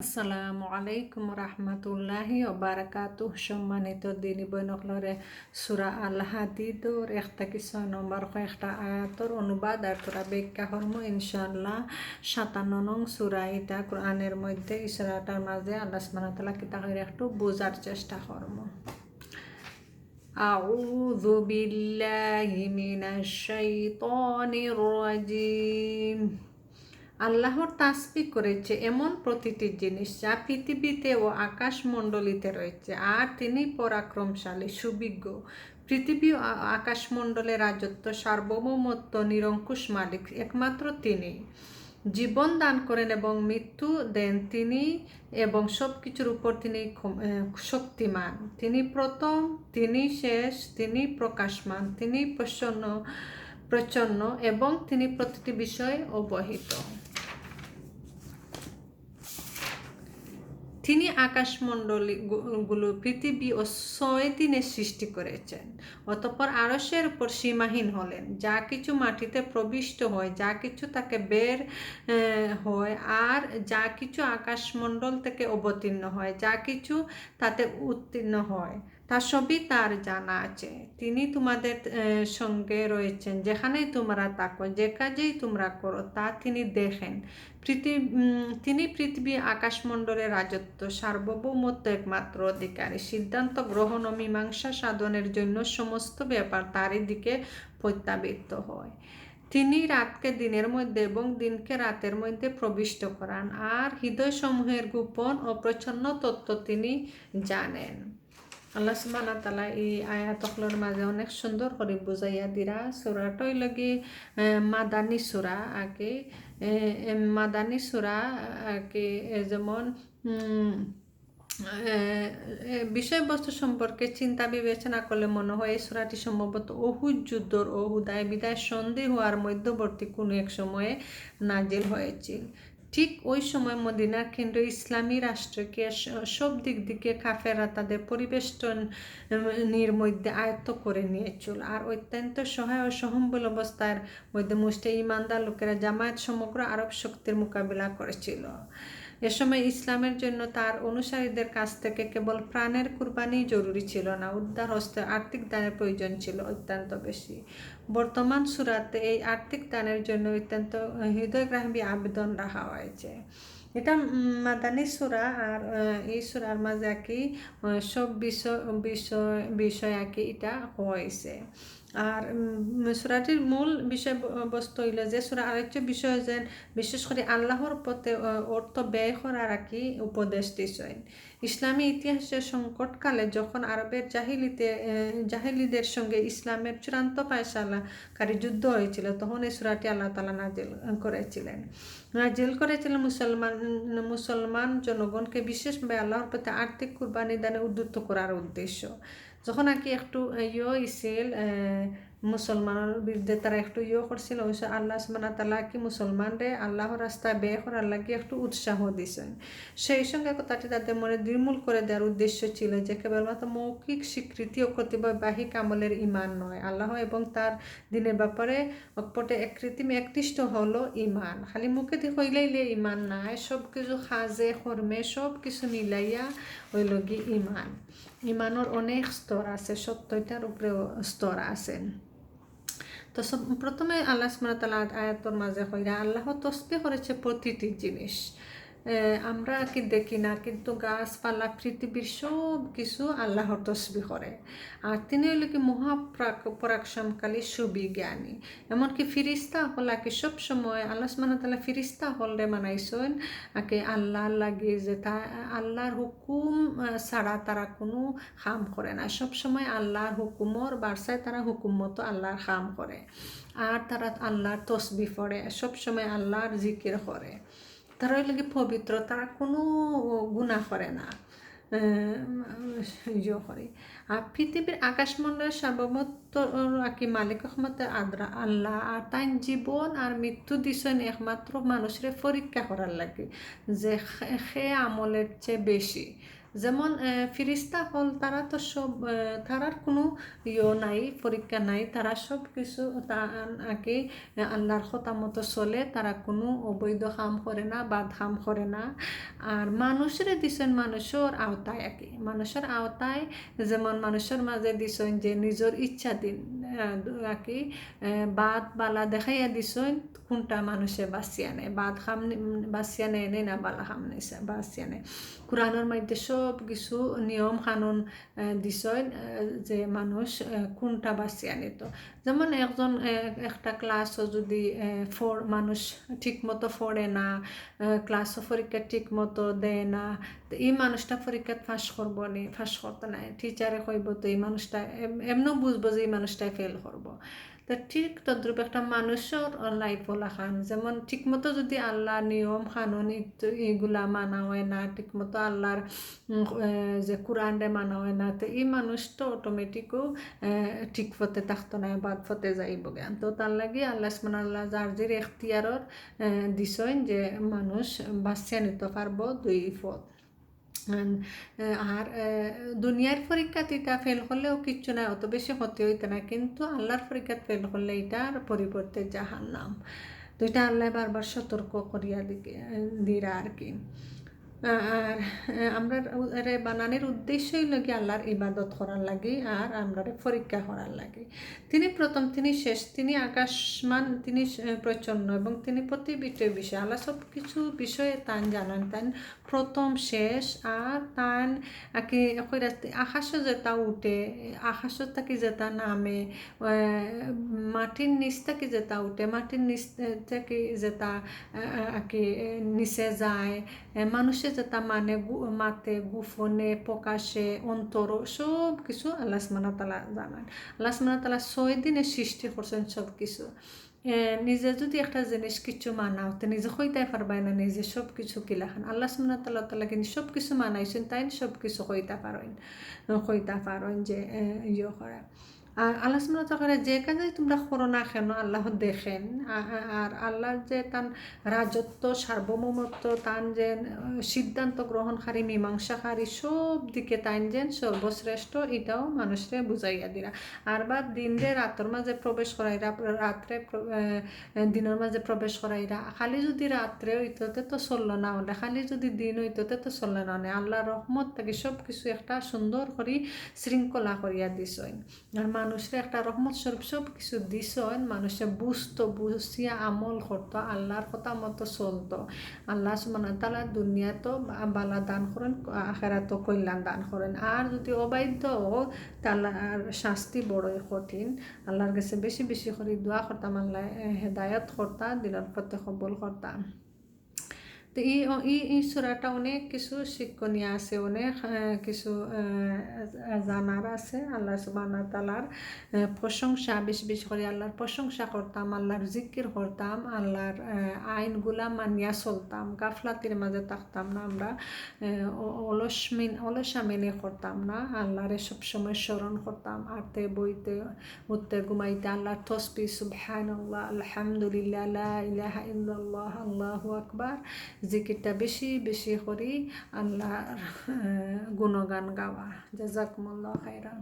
আসসালামু আলাইকুম রহমতুল্লাহি ওবারাকাতুহ। সম্মানিত দিনী বৈনকলরে সূরা আল হাদিদর 1-6 কয়েকটা আয়াতর অনুবাদ আর তোরা ব্যাখ্যা করব ইনশাআল্লাহ। 57 নং সূরা এটা কোরআনের মধ্যে এই সূরাটার মাঝে আল্লাহ সুবহানাহু ওয়া তাআলা কিতা করে একটু বোঝার চেষ্টা করব। আউযু বিল্লাহি মিনাশ শাইতানির রাজিম। আল্লাহর তাসবিহ করেছে এমন প্রতিটি জিনিস যা পৃথিবীতে ও আকাশমণ্ডলীতে রয়েছে, আর তিনি পরাক্রমশালী সুবিজ্ঞ। পৃথিবী ও আকাশমণ্ডলের রাজত্ব, সার্বভৌমত্ব, নিরঙ্কুশ মালিক একমাত্র তিনি। জীবন দান করেন এবং মৃত্যু দেন তিনি, এবং সব কিছুর উপর তিনি শক্তিমান। তিনি প্রথম, তিনি শেষ, তিনি প্রকাশমান, তিনি প্রচ্ছন্ন এবং তিনি প্রতিটি বিষয়ে অবহিত। তিনি আকাশমণ্ডলীগুলো পৃথিবী ও 6 দিনে সৃষ্টি করেছেন। অতঃপর আরশের উপর সীমাহীন হলেন। যা কিছু মাটিতে প্রবিষ্ট হয়, যা কিছু তাকে বের হয়, আর যা কিছু আকাশমণ্ডল থেকে অবতীর্ণ হয়, যা কিছু তাতে উত্তীর্ণ হয়, তা সবই তার জানা আছে। তিনি তোমাদের সঙ্গে রয়েছেন যেখানেই তোমরা থাকো, যে কাজেই তোমরা করো তা তিনি দেখেন। তিনি পৃথিবী আকাশমণ্ডলের রাজত্ব, সার্বভৌমত্ব একমাত্র অধিকারী। সিদ্ধান্ত গ্রহণ ও মীমাংসা সাধনের জন্য সমস্ত ব্যাপার তারই দিকে প্রত্যাবৃত্ত হয়। তিনি রাতকে দিনের মধ্যে এবং দিনকে রাতের মধ্যে প্রবিষ্ট করান, আর হৃদয়সমূহের গোপন ও প্রচ্ছন্ন তত্ত্ব তিনি জানেন। আল্লাহ সুবহানাহু ওয়া তাআলা এই আয়াতগুলোর মাঝে অনেক সুন্দর করে বুঝাইয়া দিরা। সূরাটাই লাগি মাদানী সূরা। আগে মাদানী সূরা আগে যেমন বিষয়বস্তু সম্পর্কে চিন্তা বিবেচনা করলে মনে হয় এই সূরাটি সম্ভবত উহুদ যুদ্ধর ও হুদায় বিদায় সন্ধি হওয়ার মধ্যবর্তী কোনো এক সময়ে নাজিল হয়েছিল। ঠিক ওই সময় মদিনার কেন্দ্র ইসলামী রাষ্ট্রকে সব দিক দিকে কাফেররা তাদের পরিবেষ্টনীর মধ্যে আয়ত্ত করে নিয়েছিল, আর অত্যন্ত সহায় ও সহম্বল অবস্থার মধ্যে মুসলিম ইমানদার লোকেরা জামায়াত সমগ্র আরব শক্তির মোকাবিলা করেছিল। এ সময় ইসলামের জন্য তার অনুসারীদের কাছ থেকে কেবল প্রাণের কুরবানি জরুরি ছিল না, উদ্ধার হস্তে আর্থিক দানের প্রয়োজন ছিল অত্যন্ত বেশি। বর্তমান সূরাতে এই আর্থিক দানের জন্য অত্যন্ত হৃদয়গ্রাহী আবেদন রাখা হয়েছে। এটা মাদানী সূরা, আর এই সূরার মাঝে আর কি সব বিষয় আর কি এটা হয়েছে। আর সূরাটির মূল বিষয়বস্তু হইল যে সূরা আরেকটা বিষয় যে বিশেষ করে আল্লাহর পথে অর্থ ব্যয় করার আর কি উপদেশ দিয়েছেন। ইসলামী ইতিহাসের সংকটকালে যখন আরবের জাহিলিদের সঙ্গে ইসলামের চূড়ান্ত ফায়সালাকারী যুদ্ধ হয়েছিল, তখন এই সূরাটি আল্লাহ তাআলা নাজিল করেছিলেন মুসলমান জনগণকে বিশেষভাবে আল্লাহর প্রতি আর্থিক কুরবানি দানে উদ্বুদ্ধ করার উদ্দেশ্য। যখন আর কি একটু ইসেল মুসলমানের বিরুদ্ধে তারা একটু করছিল, আল্লাহ সুবহানাহু ওয়া তাআলা কি মুসলমানরে আল্লাহর রাস্তায় ব্যয় করার লাগে একটু উৎসাহ দিয়েছেন। সেই সঙ্গে কথাটি তাদের মনে দৃঢ়মূল করে দেওয়ার উদ্দেশ্য ছিল যে কেবলমাত্র মৌখিক স্বীকৃতি ও কর্তৃত্ববাহী আমলের ঈমান নয়, আল্লাহ এবং তার দিনের ব্যাপারে অকপটে কৃত্রিম একনিষ্ঠ হলো ঈমান। খালি মুখে হইলেইলে ঈমান নাই, সব কিছু কাজে কর্মে সব কিছু মিলাইয়া হইল গিয়ে ঈমান। ঈমানের অনেক স্তর আছে, সত্যটার উপরেও স্তর আছে। তো প্রথমে আল্লাহ সুবহানাহু ওয়া তাআলা আয়াতের মাঝে কইরা আল্লাহ তাসবিহ করেছে প্রতিটি জিনিস। আমরা কি দেখি না, কিন্তু গাছপালা পৃথিবীর সব কিছু আল্লাহর তাসবিহ করে। আর তিনি হইল কি পরাক্রমশালী সুবিজ্ঞানী। এমনকি ফিরিস্তা হলাকে সবসময় আল্লাহ সুবহানাহু ওয়া তাআলা ফিরিস্তা হলরে মানাইছেন আকে আল্লাহর লাগে, যে তা আল্লাহর হুকুম ছাড়া তারা কোনো কাম করে না। সবসময় আল্লাহর হুকুমর বারসায় তারা হুকুম মতো আল্লাহর কাম করে, আর তারা আল্লাহর তসবিহ পড়ে, সবসময় আল্লাহর জিকির করে। তারা লাগে পবিত্র, তারা কোনো গুনাহ করে না করে। আর পৃথিবীর আকাশমণ্ডলের সার্বভৌমত্ব আর কি মালিক রহমতে আল্লাহ, আর তাই জীবন আর মৃত্যু দিছেন একমাত্র মানুষের পরীক্ষা করার লাগে যে সে আমলের চেয়ে বেশি যেমন ফিরিস্তা হল তারা তো সব তারার কোনো নাই, পরীক্ষা নাই, তারা সব কিছু আগে আল্লাহর কথা মতো চলে, তারা কোনো অবৈধ কাম করে না, বাদ কাম করে না। আর মানুষের দিছেন মানুষের আওতায় আগে, মানুষের আওতায়, যেমন মানুষের মাঝে দিছেন যে নিজের ইচ্ছা দিন আগে বাদ বালা দেখাইয়া দিছেন কোনটা মানুষে বাঁচিয়া নেয়, বাদ খাম বাঁচিয়া নেয় না বালা খাম বাঁচিয়া নেয়। কোরআনের মধ্যে সব কিছু নিয়ম কানুন দিছেন যে মানুষ কোনটা বাঁচিয়া নিত। যেমন একজন একটা ক্লাসও যদি মানুষ ঠিক মতো পড়ে না, ক্লাসও পরীক্ষা ঠিক মতো দেয় না, তো এই মানুষটা পরীক্ষা ফাঁস করবো নি, ফাঁস করতে নাই, টিচারে কইব তো এই মানুষটা এমনও বুঝবো যে এই মানুষটাই ফেল করবো। তো ঠিক তদ্রূপ একটা মানুষের লাইফ লাখান, যেমন ঠিকমতো যদি আল্লাহ নিয়ম কানুন এইগুলা মানা হয় না, ঠিকমতো আল্লাহর যে কোরআনরে মানা হয় না, তো এই মানুষটা অটোমেটিকও ঠিক পথে থাকতো না, বাদ পথে যাইব জ্ঞান। তো তার লাগে আল্লাহ সুবহানাল্লাহ যার যে এখতিয়ারর দিছেন যে মানুষ বাঁচিয়া নিতে পারবো দুই পথ। আর দুনিয়ার পরীক্ষাতে এটা ফেল করলেও কিচ্ছু না, অত বেশি ক্ষতি হইতে না, কিন্তু আল্লাহর পরীক্ষাত ফেল করলে এটার পরিবর্তে জাহান্নাম। তো এটা আল্লাহ বারবার সতর্ক করিয়া দিরা আর কি। আর আমরা বানানোর উদ্দেশ্যই লাগে আল্লাহর ইবাদত করার লাগে আর আমরা পরীক্ষা করার লাগে। তিনি প্রথম, তিনি শেষ, তিনি আকাশমান, তিনি প্রচন্ন এবং তিনি প্রতি বিষয় আল্লাহ সব কিছু বিষয়ে তান জানান, তান প্রথম শেষ। আর তান আকাশে যেটা উঠে, আকাশত থাকি যেটা নামে, মাটির নিচ থেকে যেটা উঠে, মাটির নিচ থেকে যেটা নিচে যায়, মানুষে যেটা মাতে গোপনে প্রকাশে অন্তর, সব কিছু আল্লাহ সুবহানাহু ওয়া তাআলা জানান। আল্লাহ সুবহানাহু ওয়া তাআলা 6 দিনে সৃষ্টি করছেন সব কিছু। নিজে যদি একটা জিনিস কিছু মানাও তো নিজে কইতে পারবাই না নিজে সব কিছু কিলাখান। আল্লাহ সুবহানাহু ওয়া তাআলা কিন্তু সব কিছু মানাইছেন, তাই সব কিছু কইতে পারেন যে ইয়ে করা। আর আল্লাহ সুবহানাহু ওয়া তাআলা যে কাজে তোমরা করো না কেন আল্লাহ দেখেন। আর আল্লাহর যে তান রাজত্ব, সার্বভৌমত্ব, তান যে সিদ্ধান্ত গ্রহণকারী, মীমাংসাকারী, সব দিকে তাইন যেন সর্বশ্রেষ্ঠ, এটাও মানুষরে বুঝাইয়া দিরা। আর বা দিন রে রাতের মাঝে প্রবেশ করাইরা, রাত্রে দিনের মাঝে প্রবেশ করাইরা। খালি যদি রাত্রে হইতে তো চললো না হলে, খালি যদি দিন হইতে তো চললো না হলে, আল্লাহ রহমত থেকে সব কিছু একটা সুন্দর করে শৃঙ্খলা করিয়া দিছেন। আর মানুষের একটা রহমত স্বরূপ সব কিছু দিছেন, মানুষে বুঝতো, বুঝিয়া আমল করতো, আল্লাহর কথা মতো চলতো। আল্লাহ সুবহানাহু ওয়া তাআলা দুনিয়াতেও বালা দান করেন, আখিরাতেও কল্যাণ দান করেন। আর যদি অবাধ্য তাহলে আর শাস্তি বড়ই কঠিন। আল্লাহর কাছে বেশি বেশি করে দোয়া করতাম, আল্লাহ হেদায়ত করতা, দিনের পথে কবুল করতাম। তো এই সূরাটা অনেক কিছু শিক্ষণীয় আছে, অনেক কিছু জানার আছে। আল্লাহ সুবহানাহু ওয়া তাআলার প্রশংসা, বেশি বেশি করে আল্লাহর প্রশংসা করতাম, আল্লাহর জিকির করতাম, আল্লাহর আইনগুলা মানিয়া চলতাম, গাফলাতির মাঝে থাকতাম না, আমরা অলসামিনে করতাম না, আল্লাহরে সবসময় স্মরণ করতাম, আরতে বইতে উঠতে ঘুমাইতে আল্লাহর তসবিহ, সুবহানাল্লাহ, আলহামদুলিল্লাহ, লা ইলাহা ইল্লাল্লাহ, আল্লাহু আকবার, জিকিরটা বেশি বেশি করি, আল্লাহর গুণগান গাওয়া। জাযাকুমুল্লাহু খাইরান।